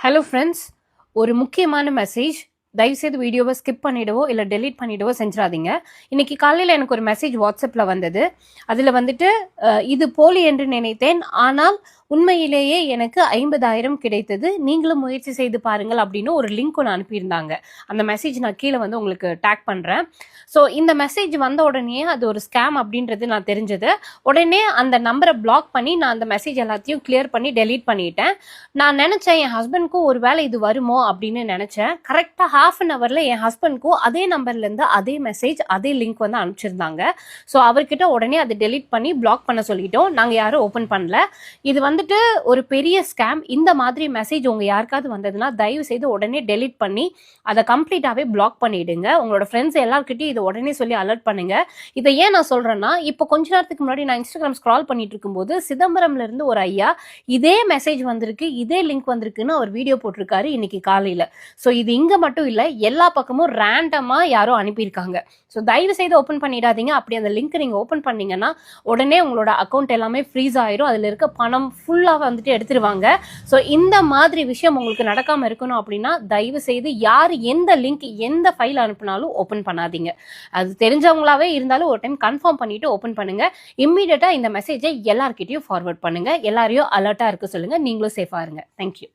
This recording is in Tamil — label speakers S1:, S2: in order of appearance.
S1: ஹலோ ஃப்ரெண்ட்ஸ், ஒரு முக்கியமான மெசேஜ். தயவுசெய்து வீடியோவை ஸ்கிப் பண்ணிவிடவோ இல்லை டெலீட் பண்ணிவிடவோ செஞ்சிடாதீங்க. இன்னைக்கு காலையில் எனக்கு ஒரு மெசேஜ் வாட்ஸ்அப்பில் வந்தது. அதில் வந்துட்டு இது போலி என்று நினைத்தேன், ஆனால் உண்மையிலேயே எனக்கு 50,000 கிடைத்தது, நீங்களும் முயற்சி செய்து பாருங்கள் அப்படின்னு ஒரு லிங்க் ஒன்று அனுப்பியிருந்தாங்க. அந்த மெசேஜ் நான் கீழே வந்து உங்களுக்கு டேக் பண்ணுறேன். ஸோ இந்த மெசேஜ் வந்த உடனே அது ஒரு ஸ்கேம் அப்படின்றது நான் தெரிஞ்சது. உடனே அந்த நம்பரை பிளாக் பண்ணி நான் அந்த மெசேஜ் எல்லாத்தையும் கிளியர் பண்ணி டெலீட் பண்ணிட்டேன். நான் நினச்சேன் என் ஹஸ்பண்ட்க்கும் ஒரு வேளை இது வருமோ அப்படின்னு நினச்சேன். கரெக்டாக ½ அன் ஹவரில் என் ஹஸ்பண்ட்க்கும் அதே நம்பர்லேருந்து அதே மெசேஜ் அதே லிங்க் வந்து அனுப்பிச்சிருந்தாங்க. ஸோ அவர்கிட்ட உடனே அதை டெலீட் பண்ணி பிளாக் பண்ண சொல்லிட்டோம். நாங்கள் யாரும் ஓப்பன் பண்ணல. இது வந்துட்டு ஒரு பெரிய ஸ்கேம். இந்த மாதிரி மெசேஜ் உங்க யாருக்காவது வந்ததுன்னா தயவு செய்து உடனே டெலீட் பண்ணி அதை கம்ப்ளீட்டாவே பிளாக் பண்ணிடுங்க. உங்களோட ஃப்ரெண்ட்ஸ் எல்லார்கிட்டையும் இதை உடனே சொல்லி அலர்ட் பண்ணுங்க. இதை ஏன் நான் சொல்றேன்னா, இப்போ கொஞ்ச நேரத்துக்கு முன்னாடி நான் இன்ஸ்டாகிராம் ஸ்க்ரால் பண்ணிட்டு இருக்கும்போது சிதம்பரம்ல இருந்து ஒரு ஐயா இதே மெசேஜ் வந்திருக்கு, இதே லிங்க் வந்திருக்குன்னு அவர் வீடியோ போட்டிருக்காரு இன்னைக்கு காலையில. ஸோ இது இங்க மட்டும் இல்லை, எல்லா பக்கமும் ரேண்டமா யாரோ அனுப்பியிருக்காங்க. ஸோ தயவு செய்து ஓப்பன் பண்ணிடாதீங்க. அப்படி அந்த லிங்க் நீங்க ஓப்பன் பண்ணீங்கன்னா உடனே உங்களோட அக்கௌண்ட் எல்லாமே ஃப்ரீஸ் ஆயிரும். அதுல இருக்க பணம் ஃபுல்லாக வந்துட்டு எடுத்துருவாங்க. ஸோ இந்த மாதிரி விஷயம் உங்களுக்கு நடக்காம இருக்கணும் அப்படின்னா தயவு செய்து யார் எந்த லிங்க் எந்த ஃபைல் அனுப்பினாலும் ஓப்பன் பண்ணாதீங்க. அது தெரிஞ்சவங்களாவே இருந்தாலும் ஒரு டைம் கன்ஃபார்ம் பண்ணிட்டு ஓப்பன் பண்ணுங்க. இம்மீடியட்டா இந்த மெசேஜை எல்லார்கிட்டையும் ஃபார்வர்ட் பண்ணுங்க. எல்லாரையும் அலர்ட்டா இருக்க சொல்லுங்க. நீங்களும் சேஃபா இருங்க. தேங்க்யூ.